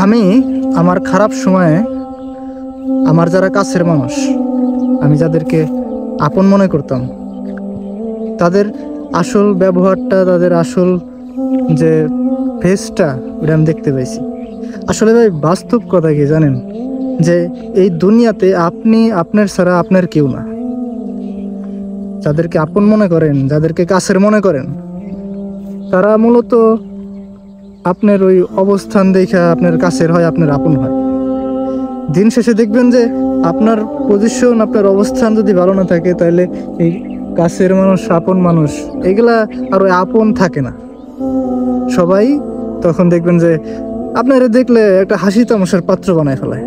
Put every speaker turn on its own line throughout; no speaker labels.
আমি আমার খারাপ সময়ে আমার যারা কাছের মানুষ, আমি যাদেরকে আপন মনে করতাম, তাদের আসল ব্যবহারটা, তাদের আসল যে ফেসটা, ওটা আমি দেখতে পাইছি। আসলে ভাই বাস্তব কথা কি জানেন, যে এই দুনিয়াতে আপনি আপনার ছাড়া আপনার কেউ না। যাদেরকে আপন মনে করেন, যাদেরকে কাছের মনে করেন, তারা মূলত আপনার ওই অবস্থান দেখে আপনার কাছের হয়, আপনার আপন হয়। দিন শেষে দেখবেন যে আপনার পজিশন, আপনার অবস্থান যদি ভালো না থাকে, তাহলে এই কাছের মানুষ, আপন মানুষ, এগুলা আর ওই আপন থাকে না। সবাই তখন দেখবেন যে আপনারা দেখলে একটা হাসি তামাশার পাত্র বানায় ফেলায়।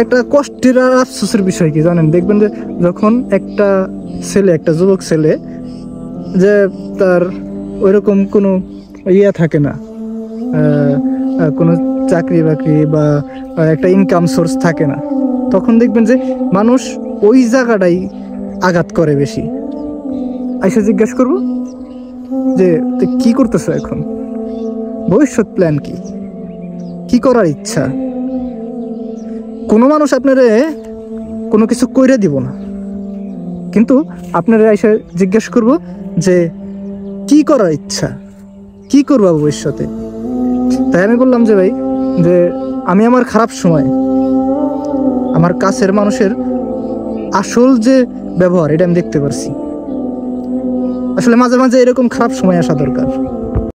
একটা কষ্টের আর আফসোসের বিষয় কি জানেন, দেখবেন যে যখন একটা ছেলে, একটা যুবক ছেলে, যে তার ওইরকম কোনো ইয়ে থাকে না, কোনো চাকরি বাকরি বা একটা ইনকাম সোর্স থাকে না, তখন দেখবেন যে মানুষ ওই জায়গাটাই আঘাত করে বেশি। আইসা জিজ্ঞাসা করবো যে তুই কি করতেছো এখন, ভবিষ্যৎ প্ল্যান কি, কি করার ইচ্ছা। কোনো মানুষ আপনারে কোনো কিছু কইরে দিব না, কিন্তু আপনারা এসে জিজ্ঞেস করব যে কি করার ইচ্ছা, কি করবা ভবিষ্যতে। তাই আমি বললাম যে ভাই, যে আমি আমার খারাপ সময় আমার কাছের মানুষের আসল যে ব্যবহার, এটা আমি দেখতে পারছি। আসলে মাঝে মাঝে এরকম খারাপ সময় আসা দরকার।